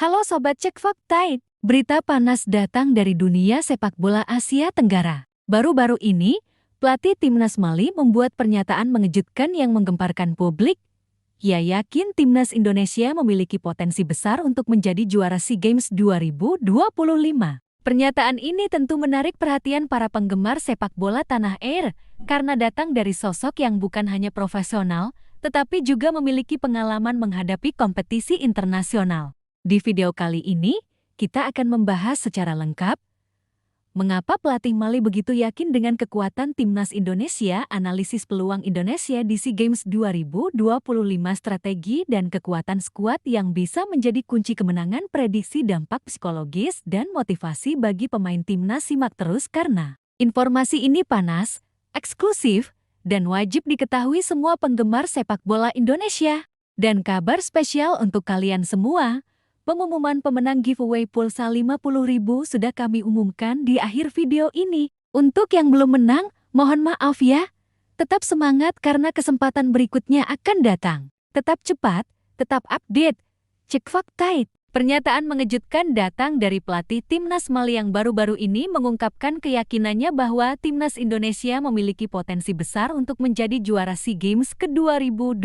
Halo Sobat Cek Fakta, berita panas datang dari dunia sepak bola Asia Tenggara. Baru-baru ini, pelatih Timnas Mali membuat pernyataan mengejutkan yang menggemparkan publik. Ia yakin Timnas Indonesia memiliki potensi besar untuk menjadi juara SEA Games 2025. Pernyataan ini tentu menarik perhatian para penggemar sepak bola tanah air, karena datang dari sosok yang bukan hanya profesional, tetapi juga memiliki pengalaman menghadapi kompetisi internasional. Di video kali ini, kita akan membahas secara lengkap mengapa pelatih Mali begitu yakin dengan kekuatan Timnas Indonesia, analisis peluang Indonesia di SEA Games 2025, strategi dan kekuatan skuad yang bisa menjadi kunci kemenangan, prediksi dampak psikologis dan motivasi bagi pemain Timnas. Simak terus karena informasi ini panas, eksklusif, dan wajib diketahui semua penggemar sepak bola Indonesia. Dan kabar spesial untuk kalian semua. Pengumuman pemenang giveaway pulsa 50.000 sudah kami umumkan di akhir video ini. Untuk yang belum menang, mohon maaf ya. Tetap semangat karena kesempatan berikutnya akan datang. Tetap cepat, tetap update. Cek Fakta. Pernyataan mengejutkan datang dari pelatih Timnas Mali yang baru-baru ini mengungkapkan keyakinannya bahwa Timnas Indonesia memiliki potensi besar untuk menjadi juara SEA Games ke-2025.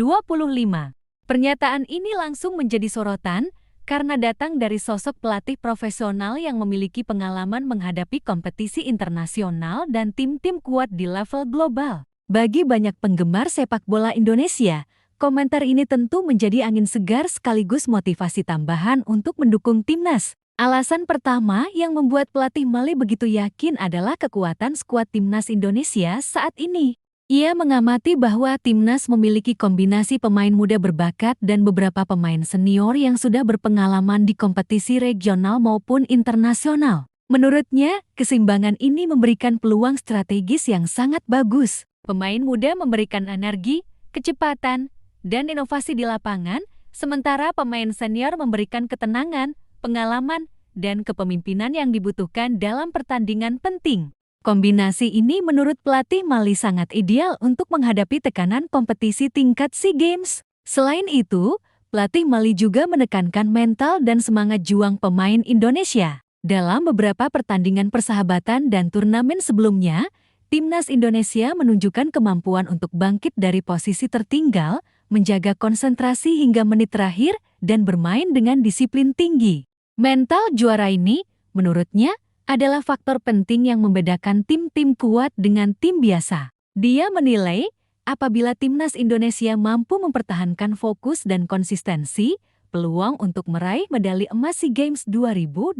Pernyataan ini langsung menjadi sorotan, karena datang dari sosok pelatih profesional yang memiliki pengalaman menghadapi kompetisi internasional dan tim-tim kuat di level global. Bagi banyak penggemar sepak bola Indonesia, komentar ini tentu menjadi angin segar sekaligus motivasi tambahan untuk mendukung Timnas. Alasan pertama yang membuat pelatih Mali begitu yakin adalah kekuatan skuad Timnas Indonesia saat ini. Ia mengamati bahwa Timnas memiliki kombinasi pemain muda berbakat dan beberapa pemain senior yang sudah berpengalaman di kompetisi regional maupun internasional. Menurutnya, keseimbangan ini memberikan peluang strategis yang sangat bagus. Pemain muda memberikan energi, kecepatan, dan inovasi di lapangan, sementara pemain senior memberikan ketenangan, pengalaman, dan kepemimpinan yang dibutuhkan dalam pertandingan penting. Kombinasi ini menurut pelatih Mali sangat ideal untuk menghadapi tekanan kompetisi tingkat SEA Games. Selain itu, pelatih Mali juga menekankan mental dan semangat juang pemain Indonesia. Dalam beberapa pertandingan persahabatan dan turnamen sebelumnya, Timnas Indonesia menunjukkan kemampuan untuk bangkit dari posisi tertinggal, menjaga konsentrasi hingga menit terakhir, dan bermain dengan disiplin tinggi. Mental juara ini, menurutnya, adalah faktor penting yang membedakan tim-tim kuat dengan tim biasa. Dia menilai, apabila Timnas Indonesia mampu mempertahankan fokus dan konsistensi, peluang untuk meraih medali emas SEA Games 2025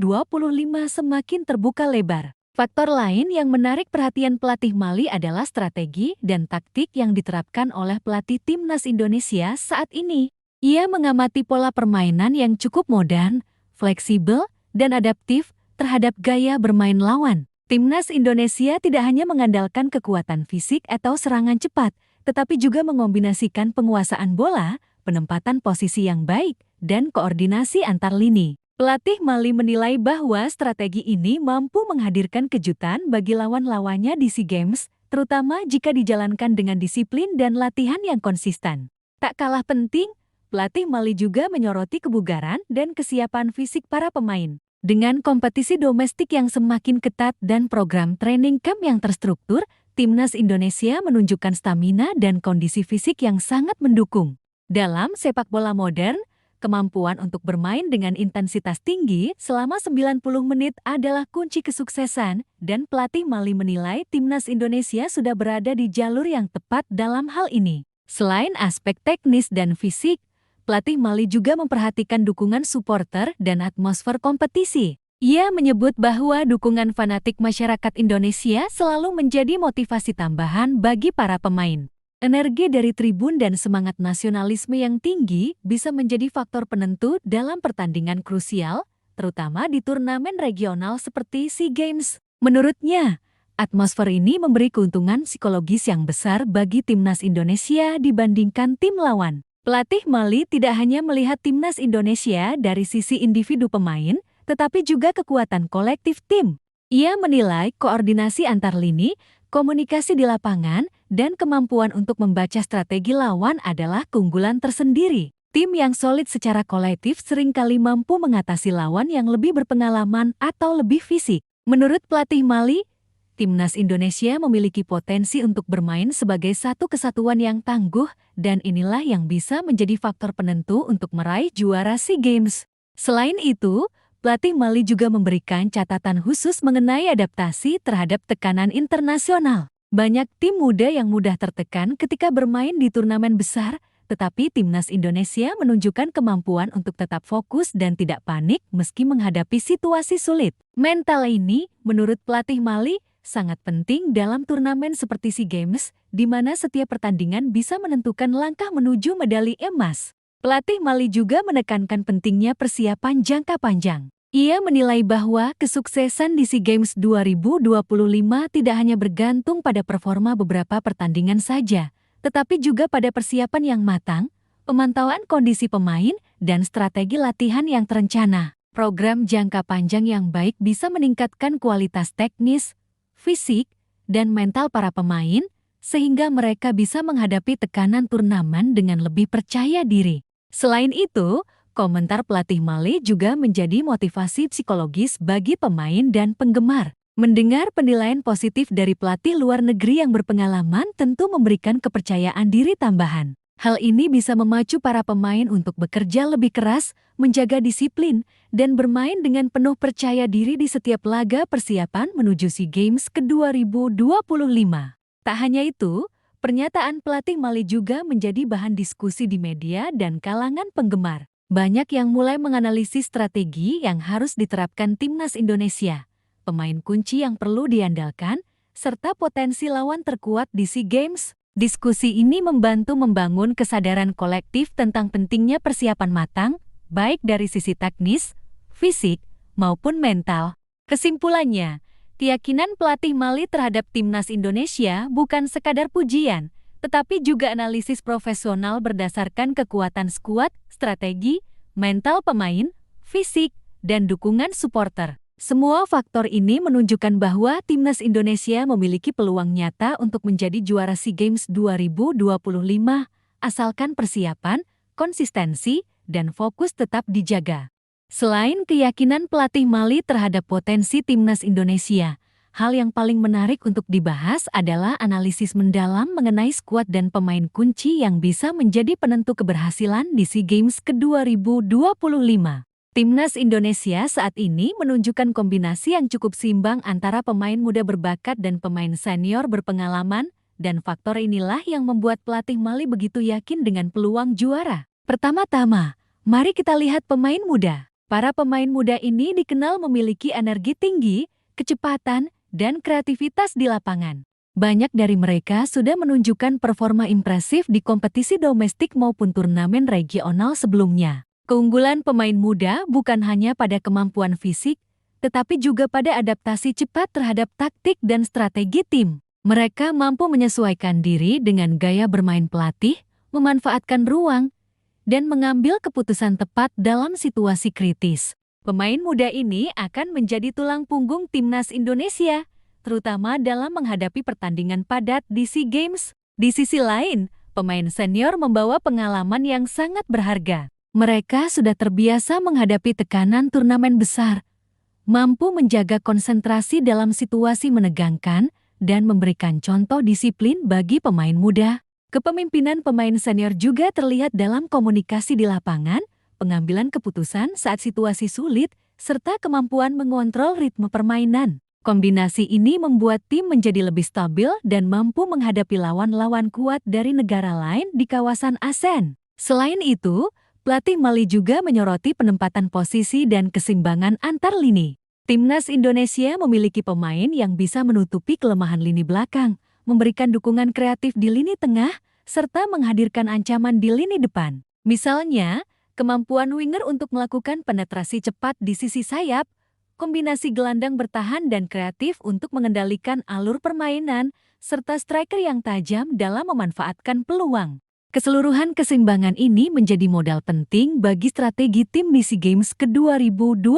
semakin terbuka lebar. Faktor lain yang menarik perhatian pelatih Mali adalah strategi dan taktik yang diterapkan oleh pelatih Timnas Indonesia saat ini. Ia mengamati pola permainan yang cukup modern, fleksibel, dan adaptif terhadap gaya bermain lawan. Timnas Indonesia tidak hanya mengandalkan kekuatan fisik atau serangan cepat, tetapi juga mengombinasikan penguasaan bola, penempatan posisi yang baik, dan koordinasi antar lini. Pelatih Mali menilai bahwa strategi ini mampu menghadirkan kejutan bagi lawan-lawannya di SEA Games, terutama jika dijalankan dengan disiplin dan latihan yang konsisten. Tak kalah penting, pelatih Mali juga menyoroti kebugaran dan kesiapan fisik para pemain. Dengan kompetisi domestik yang semakin ketat dan program training camp yang terstruktur, Timnas Indonesia menunjukkan stamina dan kondisi fisik yang sangat mendukung. Dalam sepak bola modern, kemampuan untuk bermain dengan intensitas tinggi selama 90 menit adalah kunci kesuksesan, dan pelatih Mali menilai Timnas Indonesia sudah berada di jalur yang tepat dalam hal ini. Selain aspek teknis dan fisik, pelatih Mali juga memperhatikan dukungan supporter dan atmosfer kompetisi. Ia menyebut bahwa dukungan fanatik masyarakat Indonesia selalu menjadi motivasi tambahan bagi para pemain. Energi dari tribun dan semangat nasionalisme yang tinggi bisa menjadi faktor penentu dalam pertandingan krusial, terutama di turnamen regional seperti SEA Games. Menurutnya, atmosfer ini memberi keuntungan psikologis yang besar bagi Timnas Indonesia dibandingkan tim lawan. Pelatih Mali tidak hanya melihat Timnas Indonesia dari sisi individu pemain, tetapi juga kekuatan kolektif tim. Ia menilai koordinasi antar lini, komunikasi di lapangan, dan kemampuan untuk membaca strategi lawan adalah keunggulan tersendiri. Tim yang solid secara kolektif seringkali mampu mengatasi lawan yang lebih berpengalaman atau lebih fisik. Menurut pelatih Mali, Timnas Indonesia memiliki potensi untuk bermain sebagai satu kesatuan yang tangguh dan inilah yang bisa menjadi faktor penentu untuk meraih juara SEA Games. Selain itu, pelatih Mali juga memberikan catatan khusus mengenai adaptasi terhadap tekanan internasional. Banyak tim muda yang mudah tertekan ketika bermain di turnamen besar, tetapi Timnas Indonesia menunjukkan kemampuan untuk tetap fokus dan tidak panik meski menghadapi situasi sulit. Mental ini, menurut pelatih Mali, sangat penting dalam turnamen seperti SEA Games, di mana setiap pertandingan bisa menentukan langkah menuju medali emas. Pelatih Mali juga menekankan pentingnya persiapan jangka panjang. Ia menilai bahwa kesuksesan di SEA Games 2025 tidak hanya bergantung pada performa beberapa pertandingan saja, tetapi juga pada persiapan yang matang, pemantauan kondisi pemain, dan strategi latihan yang terencana. Program jangka panjang yang baik bisa meningkatkan kualitas teknis, fisik, dan mental para pemain, sehingga mereka bisa menghadapi tekanan turnamen dengan lebih percaya diri. Selain itu, komentar pelatih Mali juga menjadi motivasi psikologis bagi pemain dan penggemar. Mendengar penilaian positif dari pelatih luar negeri yang berpengalaman tentu memberikan kepercayaan diri tambahan. Hal ini bisa memacu para pemain untuk bekerja lebih keras, menjaga disiplin, dan bermain dengan penuh percaya diri di setiap laga persiapan menuju SEA Games ke-2025. Tak hanya itu, pernyataan pelatih Mali juga menjadi bahan diskusi di media dan kalangan penggemar. Banyak yang mulai menganalisis strategi yang harus diterapkan Timnas Indonesia, pemain kunci yang perlu diandalkan, serta potensi lawan terkuat di SEA Games. Diskusi ini membantu membangun kesadaran kolektif tentang pentingnya persiapan matang, baik dari sisi teknis, fisik, maupun mental. Kesimpulannya, keyakinan pelatih Mali terhadap Timnas Indonesia bukan sekadar pujian, tetapi juga analisis profesional berdasarkan kekuatan skuad, strategi, mental pemain, fisik, dan dukungan supporter. Semua faktor ini menunjukkan bahwa Timnas Indonesia memiliki peluang nyata untuk menjadi juara SEA Games 2025, asalkan persiapan, konsistensi, dan fokus tetap dijaga. Selain keyakinan pelatih Mali terhadap potensi Timnas Indonesia, hal yang paling menarik untuk dibahas adalah analisis mendalam mengenai skuad dan pemain kunci yang bisa menjadi penentu keberhasilan di SEA Games ke-2025. Timnas Indonesia saat ini menunjukkan kombinasi yang cukup seimbang antara pemain muda berbakat dan pemain senior berpengalaman, dan faktor inilah yang membuat pelatih Mali begitu yakin dengan peluang juara. Pertama-tama, mari kita lihat pemain muda. Para pemain muda ini dikenal memiliki energi tinggi, kecepatan, dan kreativitas di lapangan. Banyak dari mereka sudah menunjukkan performa impresif di kompetisi domestik maupun turnamen regional sebelumnya. Keunggulan pemain muda bukan hanya pada kemampuan fisik, tetapi juga pada adaptasi cepat terhadap taktik dan strategi tim. Mereka mampu menyesuaikan diri dengan gaya bermain pelatih, memanfaatkan ruang, dan mengambil keputusan tepat dalam situasi kritis. Pemain muda ini akan menjadi tulang punggung Timnas Indonesia, terutama dalam menghadapi pertandingan padat di SEA Games. Di sisi lain, pemain senior membawa pengalaman yang sangat berharga. Mereka sudah terbiasa menghadapi tekanan turnamen besar, mampu menjaga konsentrasi dalam situasi menegangkan, dan memberikan contoh disiplin bagi pemain muda. Kepemimpinan pemain senior juga terlihat dalam komunikasi di lapangan, pengambilan keputusan saat situasi sulit, serta kemampuan mengontrol ritme permainan. Kombinasi ini membuat tim menjadi lebih stabil dan mampu menghadapi lawan-lawan kuat dari negara lain di kawasan ASEAN. Selain itu, pelatih Mali juga menyoroti penempatan posisi dan keseimbangan antar lini. Timnas Indonesia memiliki pemain yang bisa menutupi kelemahan lini belakang, memberikan dukungan kreatif di lini tengah, serta menghadirkan ancaman di lini depan. Misalnya, kemampuan winger untuk melakukan penetrasi cepat di sisi sayap, kombinasi gelandang bertahan dan kreatif untuk mengendalikan alur permainan, serta striker yang tajam dalam memanfaatkan peluang. Keseluruhan keseimbangan ini menjadi modal penting bagi strategi tim di SEA Games ke-2025.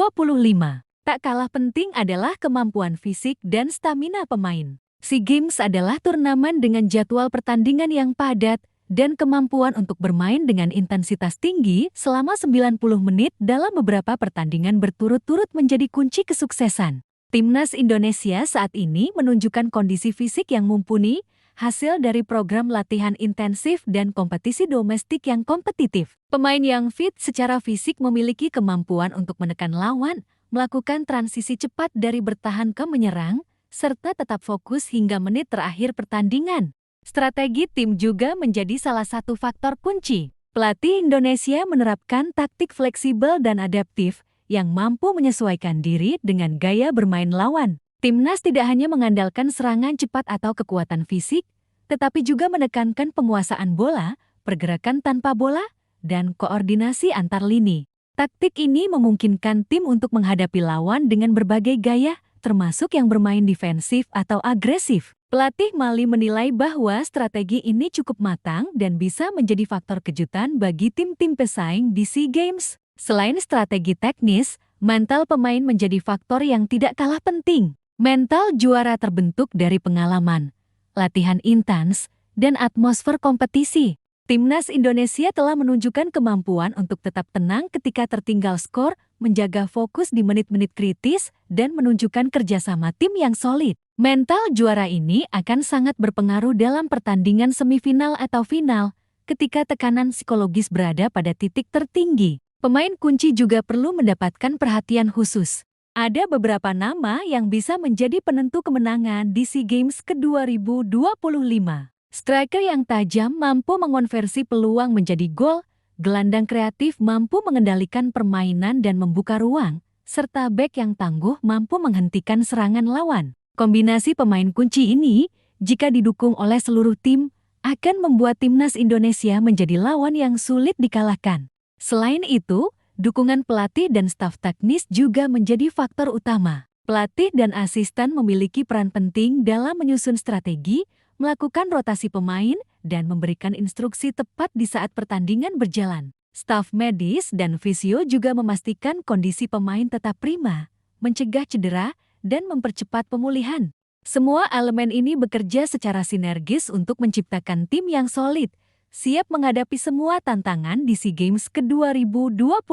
Tak kalah penting adalah kemampuan fisik dan stamina pemain. SEA Games adalah turnamen dengan jadwal pertandingan yang padat, dan kemampuan untuk bermain dengan intensitas tinggi selama 90 menit dalam beberapa pertandingan berturut-turut menjadi kunci kesuksesan. Timnas Indonesia saat ini menunjukkan kondisi fisik yang mumpuni, hasil dari program latihan intensif dan kompetisi domestik yang kompetitif. Pemain yang fit secara fisik memiliki kemampuan untuk menekan lawan, melakukan transisi cepat dari bertahan ke menyerang, serta tetap fokus hingga menit terakhir pertandingan. Strategi tim juga menjadi salah satu faktor kunci. Pelatih Indonesia menerapkan taktik fleksibel dan adaptif yang mampu menyesuaikan diri dengan gaya bermain lawan. Timnas tidak hanya mengandalkan serangan cepat atau kekuatan fisik, tetapi juga menekankan penguasaan bola, pergerakan tanpa bola, dan koordinasi antar lini. Taktik ini memungkinkan tim untuk menghadapi lawan dengan berbagai gaya, termasuk yang bermain defensif atau agresif. Pelatih Mali menilai bahwa strategi ini cukup matang dan bisa menjadi faktor kejutan bagi tim-tim pesaing di SEA Games. Selain strategi teknis, mental pemain menjadi faktor yang tidak kalah penting. Mental juara terbentuk dari pengalaman, latihan intens, dan atmosfer kompetisi. Timnas Indonesia telah menunjukkan kemampuan untuk tetap tenang ketika tertinggal skor, menjaga fokus di menit-menit kritis, dan menunjukkan kerjasama tim yang solid. Mental juara ini akan sangat berpengaruh dalam pertandingan semifinal atau final, ketika tekanan psikologis berada pada titik tertinggi. Pemain kunci juga perlu mendapatkan perhatian khusus. Ada beberapa nama yang bisa menjadi penentu kemenangan di SEA Games ke-2025. Striker yang tajam mampu mengonversi peluang menjadi gol, gelandang kreatif mampu mengendalikan permainan dan membuka ruang, serta bek yang tangguh mampu menghentikan serangan lawan. Kombinasi pemain kunci ini, jika didukung oleh seluruh tim, akan membuat timnas Indonesia menjadi lawan yang sulit dikalahkan. Selain itu, dukungan pelatih dan staf teknis juga menjadi faktor utama. Pelatih dan asisten memiliki peran penting dalam menyusun strategi, melakukan rotasi pemain, dan memberikan instruksi tepat di saat pertandingan berjalan. Staf medis dan fisio juga memastikan kondisi pemain tetap prima, mencegah cedera, dan mempercepat pemulihan. Semua elemen ini bekerja secara sinergis untuk menciptakan tim yang solid, siap menghadapi semua tantangan di SEA Games ke-2025.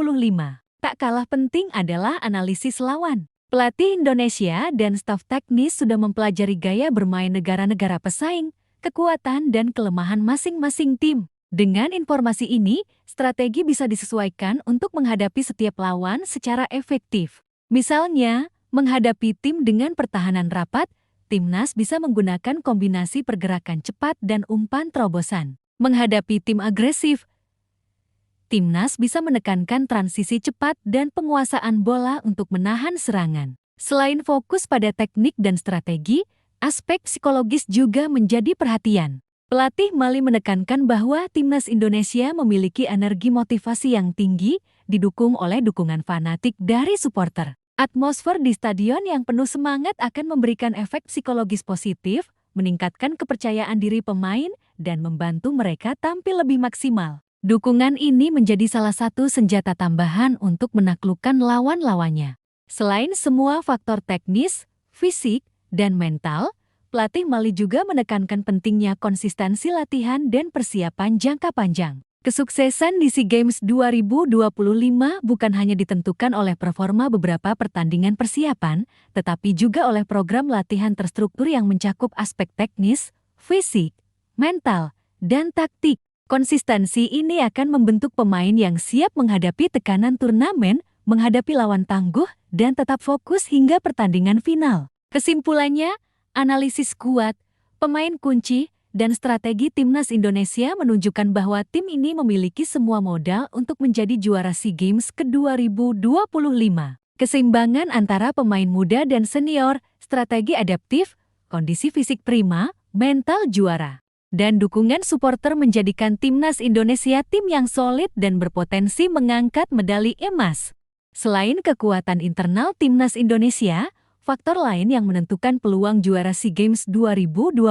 Tak kalah penting adalah analisis lawan. Pelatih Indonesia dan staf teknis sudah mempelajari gaya bermain negara-negara pesaing, kekuatan dan kelemahan masing-masing tim. Dengan informasi ini, strategi bisa disesuaikan untuk menghadapi setiap lawan secara efektif. Misalnya, menghadapi tim dengan pertahanan rapat, timnas bisa menggunakan kombinasi pergerakan cepat dan umpan terobosan. Menghadapi tim agresif, timnas bisa menekankan transisi cepat dan penguasaan bola untuk menahan serangan. Selain fokus pada teknik dan strategi, aspek psikologis juga menjadi perhatian. Pelatih Mali menekankan bahwa timnas Indonesia memiliki energi motivasi yang tinggi, didukung oleh dukungan fanatik dari supporter. Atmosfer di stadion yang penuh semangat akan memberikan efek psikologis positif, meningkatkan kepercayaan diri pemain, dan membantu mereka tampil lebih maksimal. Dukungan ini menjadi salah satu senjata tambahan untuk menaklukkan lawan-lawannya. Selain semua faktor teknis, fisik, dan mental, pelatih Mali juga menekankan pentingnya konsistensi latihan dan persiapan jangka panjang. Kesuksesan di SEA Games 2025 bukan hanya ditentukan oleh performa beberapa pertandingan persiapan, tetapi juga oleh program latihan terstruktur yang mencakup aspek teknis, fisik, mental, dan taktik. Konsistensi ini akan membentuk pemain yang siap menghadapi tekanan turnamen, menghadapi lawan tangguh, dan tetap fokus hingga pertandingan final. Kesimpulannya, analisis kuat, pemain kunci, dan strategi timnas Indonesia menunjukkan bahwa tim ini memiliki semua modal untuk menjadi juara SEA Games ke-2025. Keseimbangan antara pemain muda dan senior, strategi adaptif, kondisi fisik prima, mental juara, dan dukungan supporter menjadikan timnas Indonesia tim yang solid dan berpotensi mengangkat medali emas. Selain kekuatan internal timnas Indonesia, faktor lain yang menentukan peluang juara SEA Games 2025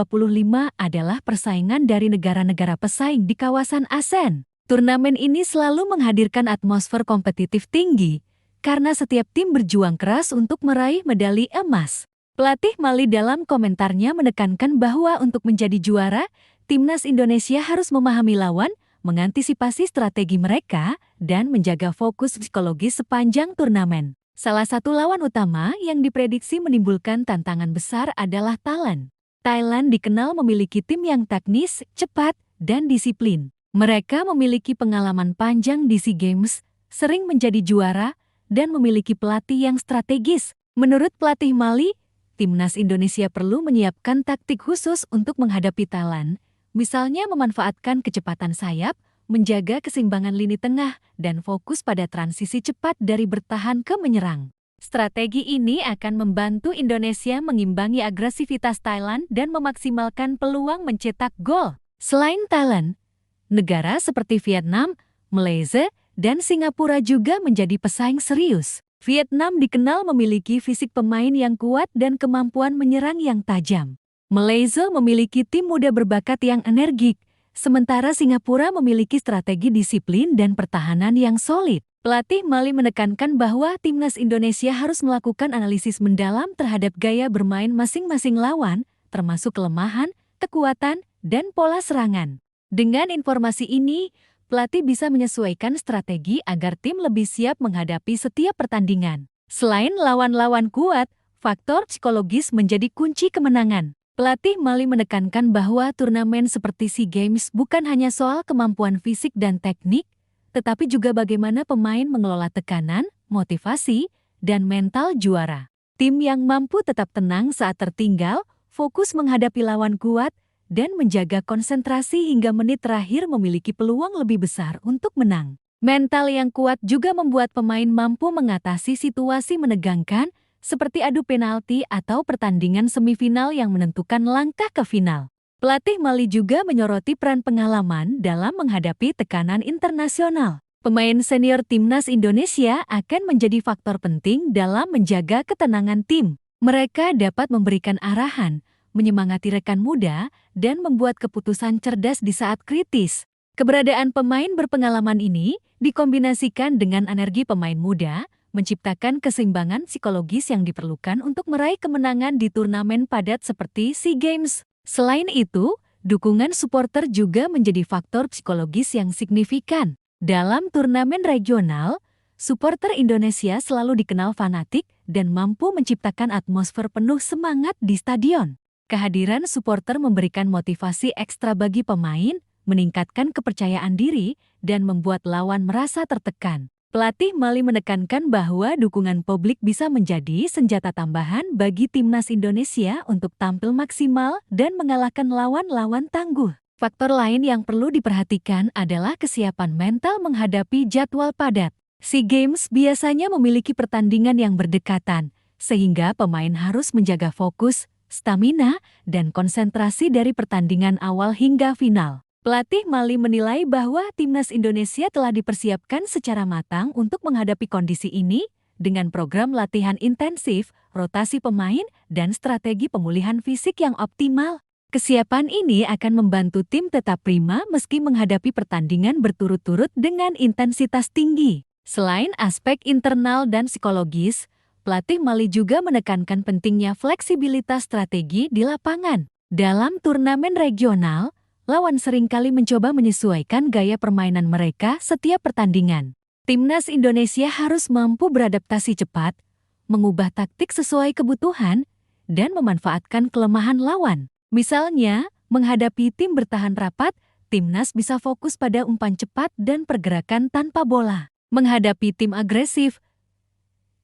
adalah persaingan dari negara-negara pesaing di kawasan ASEAN. Turnamen ini selalu menghadirkan atmosfer kompetitif tinggi, karena setiap tim berjuang keras untuk meraih medali emas. Pelatih Mali dalam komentarnya menekankan bahwa untuk menjadi juara, timnas Indonesia harus memahami lawan, mengantisipasi strategi mereka, dan menjaga fokus psikologis sepanjang turnamen. Salah satu lawan utama yang diprediksi menimbulkan tantangan besar adalah Thailand. Thailand dikenal memiliki tim yang teknis, cepat, dan disiplin. Mereka memiliki pengalaman panjang di SEA Games, sering menjadi juara, dan memiliki pelatih yang strategis. Menurut pelatih Mali, timnas Indonesia perlu menyiapkan taktik khusus untuk menghadapi Thailand, misalnya memanfaatkan kecepatan sayap, menjaga keseimbangan lini tengah, dan fokus pada transisi cepat dari bertahan ke menyerang. Strategi ini akan membantu Indonesia mengimbangi agresivitas Thailand dan memaksimalkan peluang mencetak gol. Selain Thailand, negara seperti Vietnam, Malaysia, dan Singapura juga menjadi pesaing serius. Vietnam dikenal memiliki fisik pemain yang kuat dan kemampuan menyerang yang tajam. Malaysia memiliki tim muda berbakat yang energik, sementara Singapura memiliki strategi disiplin dan pertahanan yang solid. Pelatih Mali menekankan bahwa timnas Indonesia harus melakukan analisis mendalam terhadap gaya bermain masing-masing lawan, termasuk kelemahan, kekuatan, dan pola serangan. Dengan informasi ini, pelatih bisa menyesuaikan strategi agar tim lebih siap menghadapi setiap pertandingan. Selain lawan-lawan kuat, faktor psikologis menjadi kunci kemenangan. Pelatih Mali menekankan bahwa turnamen seperti SEA Games bukan hanya soal kemampuan fisik dan teknik, tetapi juga bagaimana pemain mengelola tekanan, motivasi, dan mental juara. Tim yang mampu tetap tenang saat tertinggal, fokus menghadapi lawan kuat, dan menjaga konsentrasi hingga menit terakhir memiliki peluang lebih besar untuk menang. Mental yang kuat juga membuat pemain mampu mengatasi situasi menegangkan seperti adu penalti atau pertandingan semifinal yang menentukan langkah ke final. Pelatih Mali juga menyoroti peran pengalaman dalam menghadapi tekanan internasional. Pemain senior timnas Indonesia akan menjadi faktor penting dalam menjaga ketenangan tim. Mereka dapat memberikan arahan, menyemangati rekan muda, dan membuat keputusan cerdas di saat kritis. Keberadaan pemain berpengalaman ini dikombinasikan dengan energi pemain muda, menciptakan keseimbangan psikologis yang diperlukan untuk meraih kemenangan di turnamen padat seperti SEA Games. Selain itu, dukungan supporter juga menjadi faktor psikologis yang signifikan. Dalam turnamen regional, supporter Indonesia selalu dikenal fanatik dan mampu menciptakan atmosfer penuh semangat di stadion. Kehadiran supporter memberikan motivasi ekstra bagi pemain, meningkatkan kepercayaan diri, dan membuat lawan merasa tertekan. Pelatih Mali menekankan bahwa dukungan publik bisa menjadi senjata tambahan bagi timnas Indonesia untuk tampil maksimal dan mengalahkan lawan-lawan tangguh. Faktor lain yang perlu diperhatikan adalah kesiapan mental menghadapi jadwal padat. SEA Games biasanya memiliki pertandingan yang berdekatan, sehingga pemain harus menjaga fokus, stamina, dan konsentrasi dari pertandingan awal hingga final. Pelatih Mali menilai bahwa timnas Indonesia telah dipersiapkan secara matang untuk menghadapi kondisi ini dengan program latihan intensif, rotasi pemain, dan strategi pemulihan fisik yang optimal. Kesiapan ini akan membantu tim tetap prima meski menghadapi pertandingan berturut-turut dengan intensitas tinggi. Selain aspek internal dan psikologis, pelatih Mali juga menekankan pentingnya fleksibilitas strategi di lapangan. Dalam turnamen regional, lawan seringkali mencoba menyesuaikan gaya permainan mereka setiap pertandingan. Timnas Indonesia harus mampu beradaptasi cepat, mengubah taktik sesuai kebutuhan, dan memanfaatkan kelemahan lawan. Misalnya, menghadapi tim bertahan rapat, timnas bisa fokus pada umpan cepat dan pergerakan tanpa bola. Menghadapi tim agresif,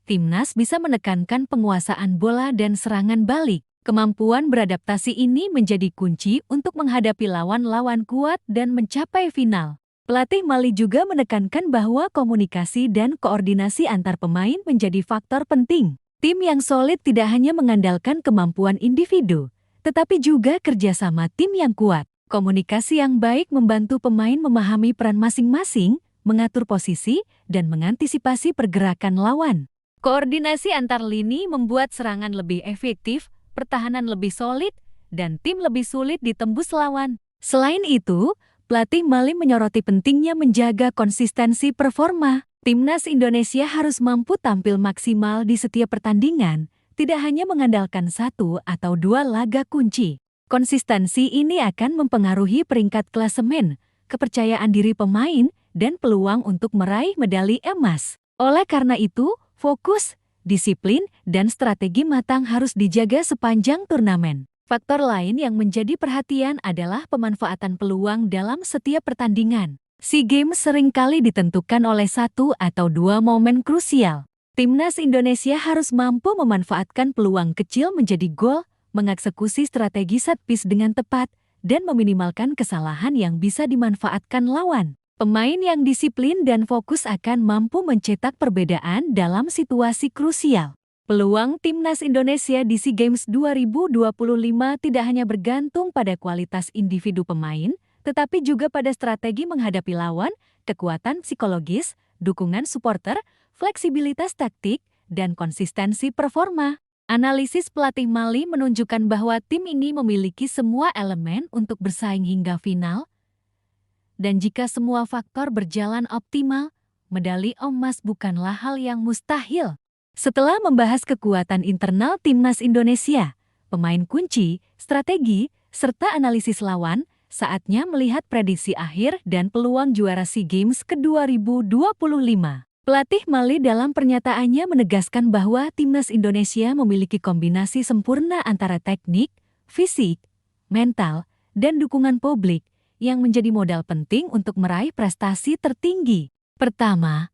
timnas bisa menekankan penguasaan bola dan serangan balik. Kemampuan beradaptasi ini menjadi kunci untuk menghadapi lawan-lawan kuat dan mencapai final. Pelatih Mali juga menekankan bahwa komunikasi dan koordinasi antar pemain menjadi faktor penting. Tim yang solid tidak hanya mengandalkan kemampuan individu, tetapi juga kerjasama tim yang kuat. Komunikasi yang baik membantu pemain memahami peran masing-masing, mengatur posisi, dan mengantisipasi pergerakan lawan. Koordinasi antar lini membuat serangan lebih efektif, pertahanan lebih solid, dan tim lebih sulit ditembus lawan. Selain itu, pelatih Mali menyoroti pentingnya menjaga konsistensi performa. Timnas Indonesia harus mampu tampil maksimal di setiap pertandingan, tidak hanya mengandalkan satu atau dua laga kunci. Konsistensi ini akan mempengaruhi peringkat klasemen, kepercayaan diri pemain, dan peluang untuk meraih medali emas. Oleh karena itu, fokus, disiplin, dan strategi matang harus dijaga sepanjang turnamen. Faktor lain yang menjadi perhatian adalah pemanfaatan peluang dalam setiap pertandingan. SEA Games seringkali ditentukan oleh satu atau dua momen krusial. Timnas Indonesia harus mampu memanfaatkan peluang kecil menjadi gol, mengeksekusi strategi set piece dengan tepat, dan meminimalkan kesalahan yang bisa dimanfaatkan lawan. Pemain yang disiplin dan fokus akan mampu mencetak perbedaan dalam situasi krusial. Peluang Timnas Indonesia di SEA Games 2025 tidak hanya bergantung pada kualitas individu pemain, tetapi juga pada strategi menghadapi lawan, kekuatan psikologis, dukungan supporter, fleksibilitas taktik, dan konsistensi performa. Analisis pelatih Mali menunjukkan bahwa tim ini memiliki semua elemen untuk bersaing hingga final, dan jika semua faktor berjalan optimal, medali emas bukanlah hal yang mustahil. Setelah membahas kekuatan internal Timnas Indonesia, pemain kunci, strategi, serta analisis lawan, saatnya melihat prediksi akhir dan peluang juara SEA Games ke-2025. Pelatih Mali dalam pernyataannya menegaskan bahwa Timnas Indonesia memiliki kombinasi sempurna antara teknik, fisik, mental, dan dukungan publik yang menjadi modal penting untuk meraih prestasi tertinggi. Pertama,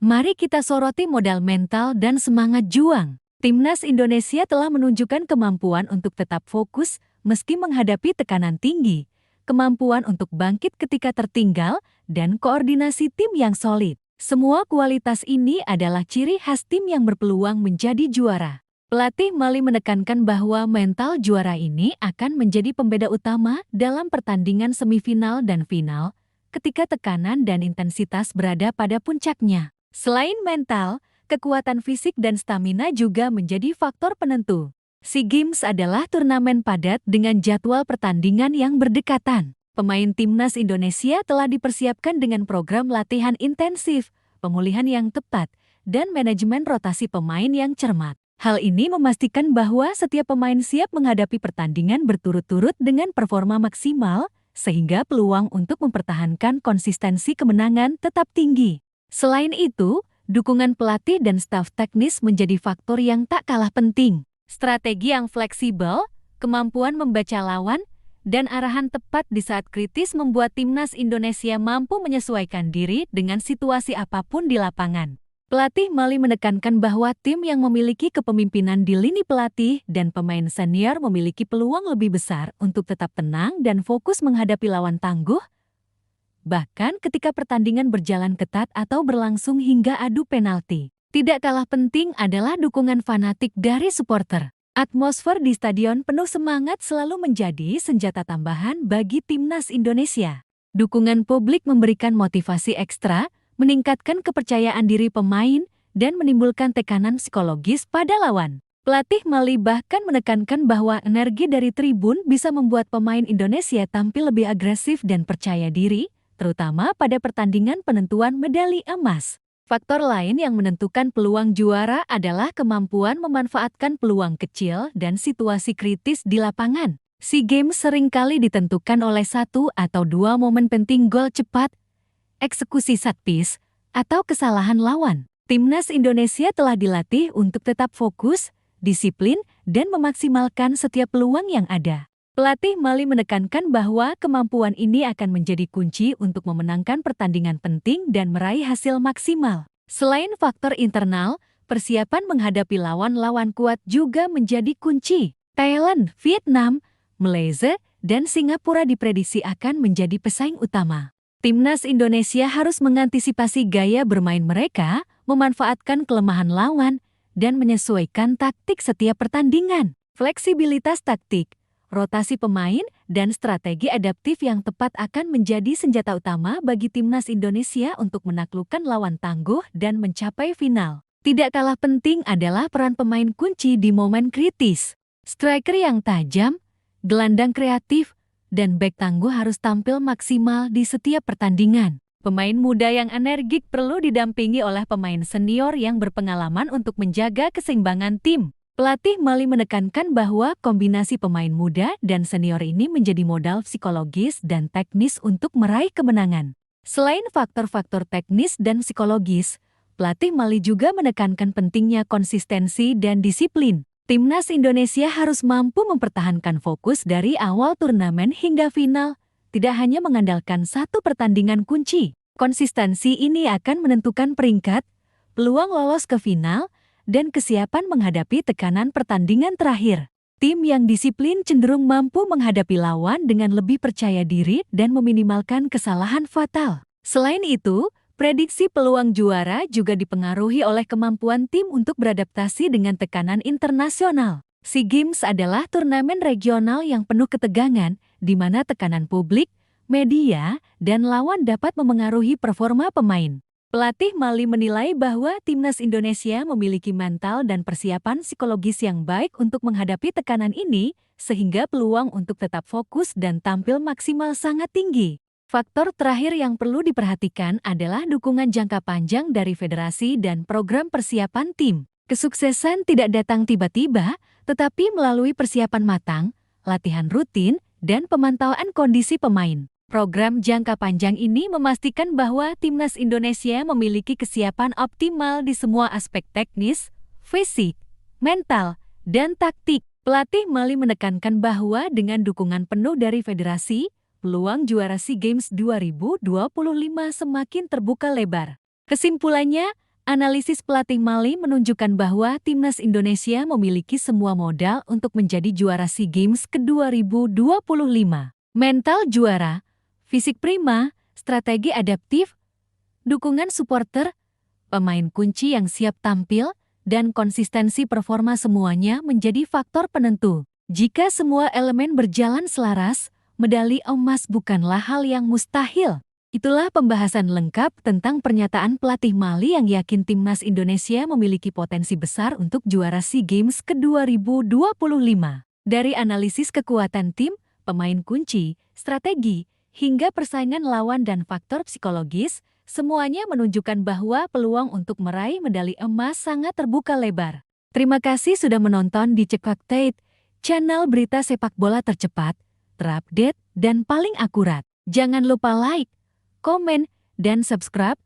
mari kita soroti modal mental dan semangat juang. Timnas Indonesia telah menunjukkan kemampuan untuk tetap fokus meski menghadapi tekanan tinggi, kemampuan untuk bangkit ketika tertinggal, dan koordinasi tim yang solid. Semua kualitas ini adalah ciri khas tim yang berpeluang menjadi juara. Pelatih Mali menekankan bahwa mental juara ini akan menjadi pembeda utama dalam pertandingan semifinal dan final, ketika tekanan dan intensitas berada pada puncaknya. Selain mental, kekuatan fisik dan stamina juga menjadi faktor penentu. SEA Games adalah turnamen padat dengan jadwal pertandingan yang berdekatan. Pemain Timnas Indonesia telah dipersiapkan dengan program latihan intensif, pemulihan yang tepat, dan manajemen rotasi pemain yang cermat. Hal ini memastikan bahwa setiap pemain siap menghadapi pertandingan berturut-turut dengan performa maksimal, sehingga peluang untuk mempertahankan konsistensi kemenangan tetap tinggi. Selain itu, dukungan pelatih dan staf teknis menjadi faktor yang tak kalah penting. Strategi yang fleksibel, kemampuan membaca lawan, dan arahan tepat di saat kritis membuat Timnas Indonesia mampu menyesuaikan diri dengan situasi apapun di lapangan. Pelatih Mali menekankan bahwa tim yang memiliki kepemimpinan di lini pelatih dan pemain senior memiliki peluang lebih besar untuk tetap tenang dan fokus menghadapi lawan tangguh, bahkan ketika pertandingan berjalan ketat atau berlangsung hingga adu penalti. Tidak kalah penting adalah dukungan fanatik dari supporter. Atmosfer di stadion penuh semangat selalu menjadi senjata tambahan bagi Timnas Indonesia. Dukungan publik memberikan motivasi ekstra, meningkatkan kepercayaan diri pemain, dan menimbulkan tekanan psikologis pada lawan. Pelatih Mali bahkan menekankan bahwa energi dari tribun bisa membuat pemain Indonesia tampil lebih agresif dan percaya diri, terutama pada pertandingan penentuan medali emas. Faktor lain yang menentukan peluang juara adalah kemampuan memanfaatkan peluang kecil dan situasi kritis di lapangan. SEA Games seringkali ditentukan oleh satu atau dua momen penting gol cepat, eksekusi set piece, atau kesalahan lawan. Timnas Indonesia telah dilatih untuk tetap fokus, disiplin, dan memaksimalkan setiap peluang yang ada. Pelatih Mali menekankan bahwa kemampuan ini akan menjadi kunci untuk memenangkan pertandingan penting dan meraih hasil maksimal. Selain faktor internal, persiapan menghadapi lawan-lawan kuat juga menjadi kunci. Thailand, Vietnam, Malaysia, dan Singapura diprediksi akan menjadi pesaing utama. Timnas Indonesia harus mengantisipasi gaya bermain mereka, memanfaatkan kelemahan lawan, dan menyesuaikan taktik setiap pertandingan. Fleksibilitas taktik, rotasi pemain, dan strategi adaptif yang tepat akan menjadi senjata utama bagi Timnas Indonesia untuk menaklukkan lawan tangguh dan mencapai final. Tidak kalah penting adalah peran pemain kunci di momen kritis. Striker yang tajam, gelandang kreatif, dan bek tangguh harus tampil maksimal di setiap pertandingan. Pemain muda yang energik perlu didampingi oleh pemain senior yang berpengalaman untuk menjaga keseimbangan tim. Pelatih Mali menekankan bahwa kombinasi pemain muda dan senior ini menjadi modal psikologis dan teknis untuk meraih kemenangan. Selain faktor-faktor teknis dan psikologis, pelatih Mali juga menekankan pentingnya konsistensi dan disiplin. Timnas Indonesia harus mampu mempertahankan fokus dari awal turnamen hingga final, tidak hanya mengandalkan satu pertandingan kunci. Konsistensi ini akan menentukan peringkat, peluang lolos ke final, dan kesiapan menghadapi tekanan pertandingan terakhir. Tim yang disiplin cenderung mampu menghadapi lawan dengan lebih percaya diri dan meminimalkan kesalahan fatal. Selain itu, prediksi peluang juara juga dipengaruhi oleh kemampuan tim untuk beradaptasi dengan tekanan internasional. SEA Games adalah turnamen regional yang penuh ketegangan, di mana tekanan publik, media, dan lawan dapat memengaruhi performa pemain. Pelatih Mali menilai bahwa timnas Indonesia memiliki mental dan persiapan psikologis yang baik untuk menghadapi tekanan ini, sehingga peluang untuk tetap fokus dan tampil maksimal sangat tinggi. Faktor terakhir yang perlu diperhatikan adalah dukungan jangka panjang dari federasi dan program persiapan tim. Kesuksesan tidak datang tiba-tiba, tetapi melalui persiapan matang, latihan rutin, dan pemantauan kondisi pemain. Program jangka panjang ini memastikan bahwa timnas Indonesia memiliki kesiapan optimal di semua aspek teknis, fisik, mental, dan taktik. Pelatih Mali menekankan bahwa dengan dukungan penuh dari federasi, peluang juara SEA Games 2025 semakin terbuka lebar. Kesimpulannya, analisis pelatih Mali menunjukkan bahwa timnas Indonesia memiliki semua modal untuk menjadi juara SEA Games ke-2025. Mental juara, fisik prima, strategi adaptif, dukungan supporter, pemain kunci yang siap tampil, dan konsistensi performa semuanya menjadi faktor penentu. Jika semua elemen berjalan selaras, medali emas bukanlah hal yang mustahil. Itulah pembahasan lengkap tentang pernyataan pelatih Mali yang yakin timnas Indonesia memiliki potensi besar untuk juara SEA Games ke-2025. Dari analisis kekuatan tim, pemain kunci, strategi, hingga persaingan lawan dan faktor psikologis, semuanya menunjukkan bahwa peluang untuk meraih medali emas sangat terbuka lebar. Terima kasih sudah menonton di Cek Fakta, channel berita sepak bola tercepat, terupdate, dan paling akurat. Jangan lupa like, komen, dan subscribe,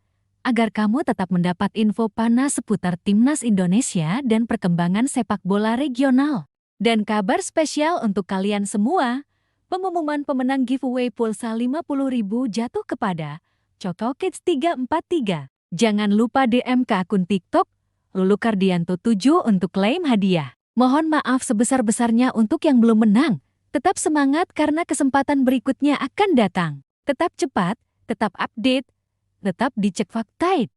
agar kamu tetap mendapat info panas seputar timnas Indonesia dan perkembangan sepak bola regional. Dan kabar spesial untuk kalian semua, pengumuman pemenang giveaway pulsa 50.000 jatuh kepada Cokau Kids 343. Jangan lupa DM ke akun TikTok Lulu Kardianto 7 untuk klaim hadiah. Mohon maaf sebesar-besarnya untuk yang belum menang. Tetap semangat karena kesempatan berikutnya akan datang. Tetap cepat, tetap update, tetap di Cek Fakta.